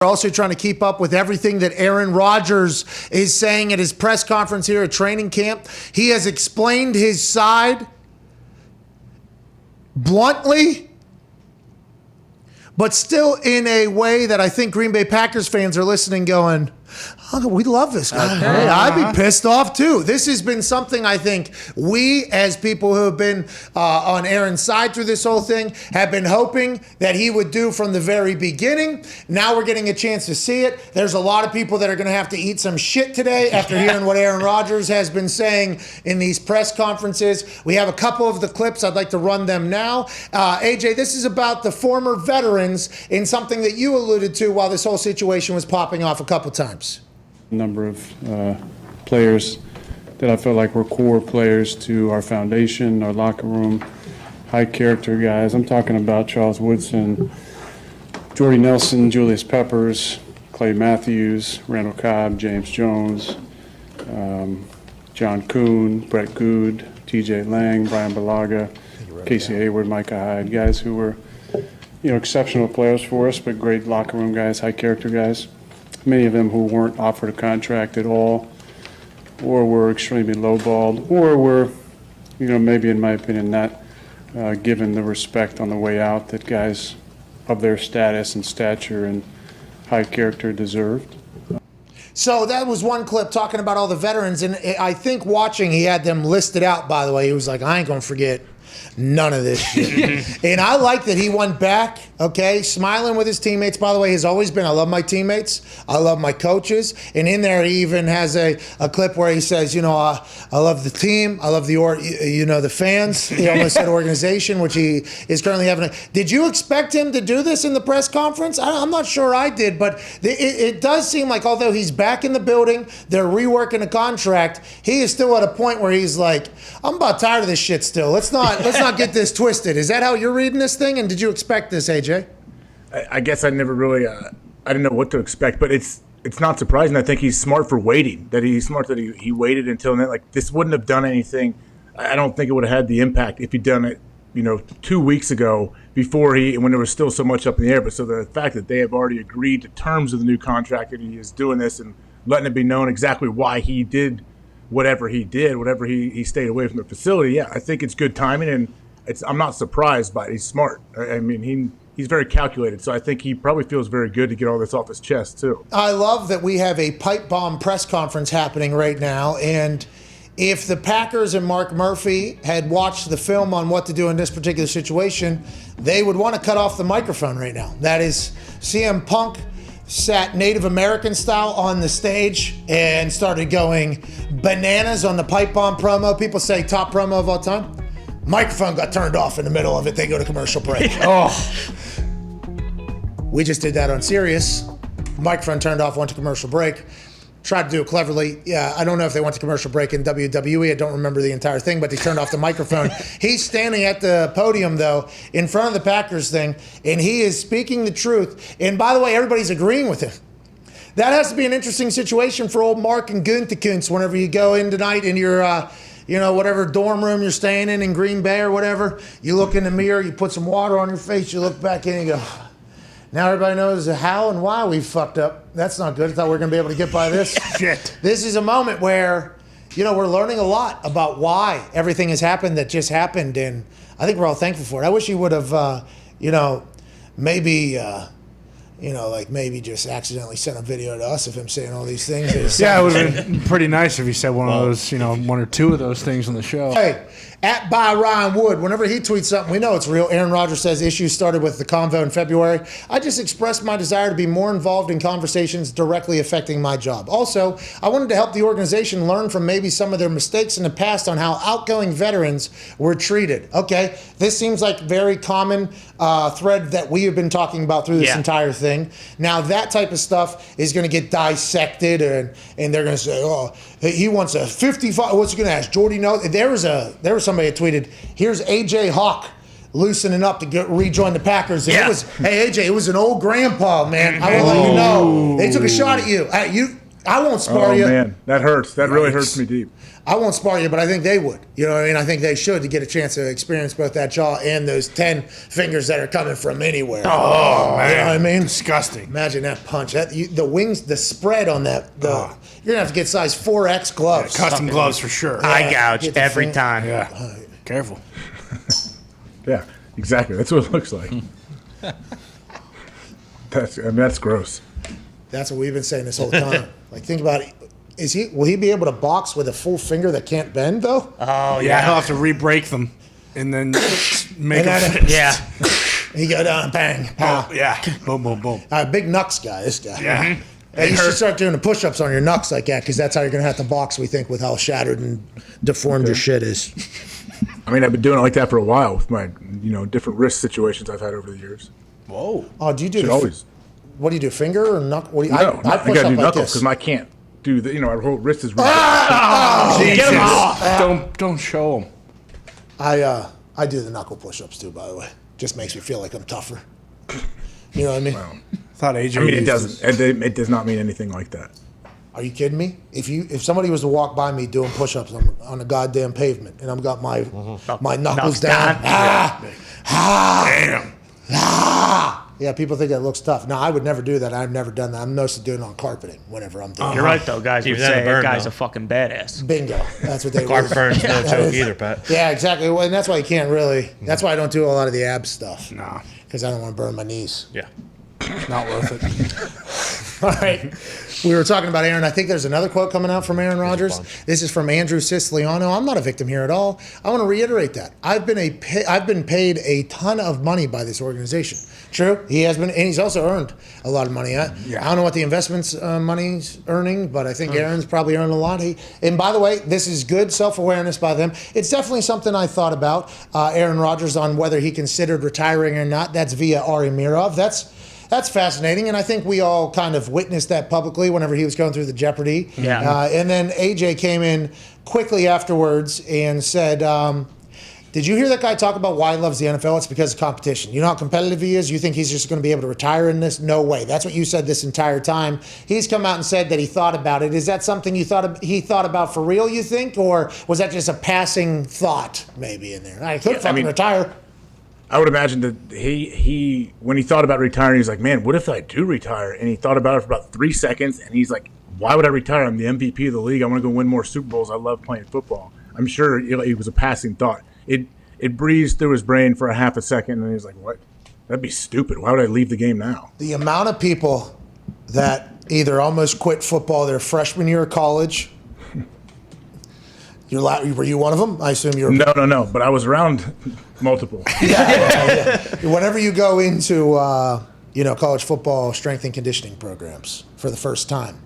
We're also trying to keep up with everything that Aaron Rodgers is saying at his press conference here at training camp. He has explained his side bluntly, but still in a way that I think Green Bay Packers fans are listening going, oh, we love this guy. Hey, I'd be pissed off too. This has been something I think we, as people who have been on Aaron's side through this whole thing, have been hoping that he would do from the very beginning. Now we're getting a chance to see it. There's a lot of people that are going to have to eat some shit today after hearing what Aaron Rodgers has been saying in these press conferences. We have a couple of the clips. I'd like to run them now. AJ, this is about the former veterans in something that you alluded to while this whole situation was popping off a couple times. Number of players that I felt like were core players to our foundation, our locker room, high character guys. I'm talking about Charles Woodson, Jordy Nelson, Julius Peppers, Clay Matthews, Randall Cobb, James Jones, John Kuhn, Brett Good, TJ Lang, Brian Balaga, Casey Hayward, Micah Hyde, guys who were, exceptional players for us, but great locker room guys, high character guys. Many of them who weren't offered a contract at all, or were extremely lowballed, or were, maybe in my opinion, not given the respect on the way out that guys of their status and stature and high character deserved. So that was one clip talking about all the veterans, and I think watching, he had them listed out, by the way. He was like, I ain't going to forget none of this shit. And I like that he went back, smiling with his teammates. By the way, he's always been, I love my teammates. I love my coaches. And in there, he even has a clip where he says, I love the team. I love the fans. He almost said organization, which he is currently having. Did you expect him to do this in the press conference? I'm not sure I did, but it does seem like although he's back in the building, they're reworking a contract, he is still at a point where he's like, I'm about tired of this shit still. Let's not get this twisted. Is that how you're reading this thing? And did you expect this, AJ? I guess I never really, I didn't know what to expect, but it's not surprising. I think he's smart for waiting, that he's smart that he waited until then. Like, this wouldn't have done anything. I don't think it would have had the impact if he'd done it, 2 weeks ago when there was still so much up in the air. But so the fact that they have already agreed to terms of the new contract, that he is doing this and letting it be known exactly why he did whatever he stayed away from the facility. Yeah, I think it's good timing, and I'm not surprised by it. He's smart. I mean, he's very calculated, so I think he probably feels very good to get all this off his chest, too. I love that we have a pipe bomb press conference happening right now, and if the Packers and Mark Murphy had watched the film on what to do in this particular situation, they would want to cut off the microphone right now. That is, CM Punk sat Native American style on the stage and started going bananas on the pipe bomb promo. People say top promo of all time. Microphone got turned off in the middle of it. They go to commercial break. We just did that on Sirius. Microphone turned off, went to commercial break. Tried to do it cleverly. Yeah, I don't know if they went to commercial break in WWE. I don't remember the entire thing, but they turned off the microphone. He's standing at the podium, though, in front of the Packers thing, and he is speaking the truth. And by the way, everybody's agreeing with him. That has to be an interesting situation for old Mark and Gunther whenever you go in tonight in your, whatever dorm room you're staying in Green Bay or whatever. You look in the mirror, you put some water on your face, you look back in and you go, now everybody knows how and why we fucked up. That's not good. I thought we were going to be able to get by this. Shit. This is a moment where, we're learning a lot about why everything has happened that just happened, and I think we're all thankful for it. I wish he would have, maybe just accidentally sent a video to us of him saying all these things. Yeah, it would have been pretty nice if he said one of those, one or two of those things on the show. Hey, at by Ryan Wood, whenever he tweets something, we know it's real. Aaron Rodgers says issues started with the convo in February. I just expressed my desire to be more involved in conversations directly affecting my job. Also, I wanted to help the organization learn from maybe some of their mistakes in the past on how outgoing veterans were treated. Okay, this seems like very common thread that we have been talking about through this entire thing. Now, that type of stuff is going to get dissected, and they're going to say, oh, he wants a 55. What's he going to ask? Jordy Nelson. There was somebody that tweeted, here's AJ Hawk loosening up to rejoin the Packers. And it was, hey, AJ, it was an old grandpa, man. I will let you know. They took a shot at you. I won't spar Oh you. man, that hurts. That really hurts me deep. I won't spar you, but I think they would. You know what I mean? I think they should to get a chance to experience both that jaw and those 10 fingers that are coming from anywhere. Oh, man. You know what I mean? Disgusting. Imagine that punch. The wings, the spread on that. You're going to have to get size 4X gloves. Custom gloves for sure. Eye gouge get the every fan- time. Yeah. Careful. Yeah, exactly. That's what it looks like. That's gross. That's what we've been saying this whole time. Like, think about it. Will he be able to box with a full finger that can't bend, though? Oh, Yeah, he'll yeah. have to re-break them and then make And them. then- Yeah. He go down, bang, pow. Yeah. Boom, boom, boom. Big knucks guy, this guy. Yeah. Hey, you should start doing the push-ups on your knucks like that, because that's how you're going to have to box, we think, with how shattered and deformed your shit is. I mean, I've been doing it like that for a while with my, different wrist situations I've had over the years. Whoa. Oh, do you do Should the always. What do you do, finger or knuckle? What do you, No, I I push gotta up do like knuckles this. because I can't do the. Our whole wrist is. Jesus. him off. Don't show them. I do the knuckle push-ups too, by the way. Just makes me feel like I'm tougher. You know what I mean? Thought AJ. I mean, it used doesn't. It does not mean anything like that. Are you kidding me? If somebody was to walk by me doing push-ups on the goddamn pavement, and I've got my knuckles down, Damn. yeah, people think that looks tough. No, I would never do that. I've never done that. I'm mostly doing it on carpeting whenever I'm doing. You're right, though. Guys would Keeps that say in the burn, that guy's though. a fucking badass. Bingo. That's what they Carpet would. burn's no That joke is- either, Pat. Yeah, exactly. Well, and that's why you can't really. That's why I don't do a lot of the ab stuff. Nah. Because I don't want to burn my knees. Yeah. Not worth it. All right. We were talking about Aaron. I think there's another quote coming out from Aaron Rodgers. This is from Andrew Siciliano. I'm not a victim here at all. I want to reiterate that. I've been paid a ton of money by this organization. True. He has been, and he's also earned a lot of money. I don't know what the investments money's earning, but I think Aaron's probably earned a lot. And by the way, this is good self-awareness by them. It's definitely something I thought about, Aaron Rodgers, on whether he considered retiring or not. That's via Ari Mirov. That's fascinating, and I think we all kind of witnessed that publicly whenever he was going through the Jeopardy. Yeah. And then AJ came in quickly afterwards and said, did you hear that guy talk about why he loves the NFL? It's because of competition. You know how competitive he is? You think he's just going to be able to retire in this? No way. That's what you said this entire time. He's come out and said that he thought about it. Is that something he thought about for real, you think? Or was that just a passing thought maybe in there? I could retire. I would imagine that he when he thought about retiring, he's like, man, what if I do retire? And he thought about it for about 3 seconds, and he's like, why would I retire? I'm the MVP of the league. I want to go win more Super Bowls. I love playing football. I'm sure it was a passing thought. It breezed through his brain for a half a second, and he's like, what? That'd be stupid. Why would I leave the game now? The amount of people that either almost quit football their freshman year of college. Were you one of them? I assume you're. No. But I was around multiple. Yeah. Whenever you go into college football strength and conditioning programs for the first time,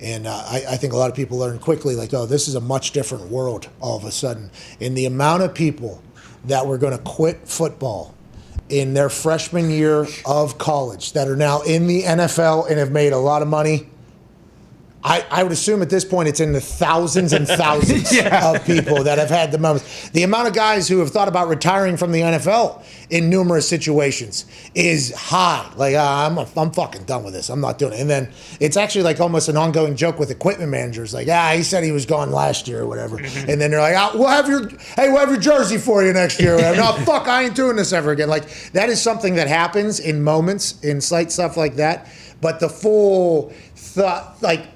and I think a lot of people learn quickly, like, oh, this is a much different world all of a sudden. And the amount of people that were going to quit football in their freshman year of college that are now in the NFL and have made a lot of money. I would assume at this point it's in the thousands and thousands of people that have had the moments. The amount of guys who have thought about retiring from the NFL in numerous situations is high. Like, I'm fucking done with this. I'm not doing it. And then it's actually like almost an ongoing joke with equipment managers. Like, he said he was gone last year or whatever. And then they're like, we'll have your jersey for you next year. No, fuck, I ain't doing this ever again. Like, that is something that happens in moments, in slight stuff like that. But the full thought, like,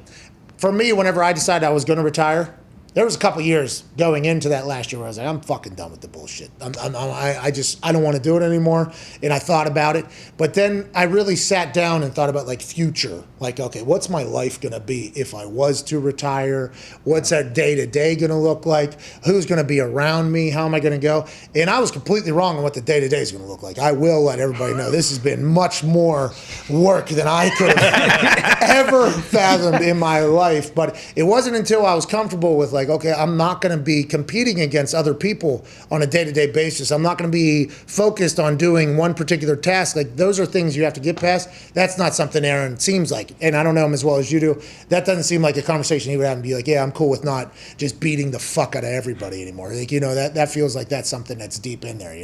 for me, whenever I decided I was going to retire, there was a couple years going into that last year where I was like, I'm fucking done with the bullshit. I don't want to do it anymore. And I thought about it. But then I really sat down and thought about, like, future. Like, okay, what's my life going to be if I was to retire? What's that day-to-day going to look like? Who's going to be around me? How am I going to go? And I was completely wrong on what the day-to-day is going to look like. I will let everybody know this has been much more work than I could have ever fathomed in my life. But it wasn't until I was comfortable with, like, okay, I'm not going to be competing against other people on a day-to-day basis. I'm not going to be focused on doing one particular task. Like, those are things you have to get past. That's not something Aaron seems like, and I don't know him as well as you do. That doesn't seem like a conversation he would have and be like, yeah, I'm cool with not just beating the fuck out of everybody anymore. Like, that feels like that's something that's deep in there,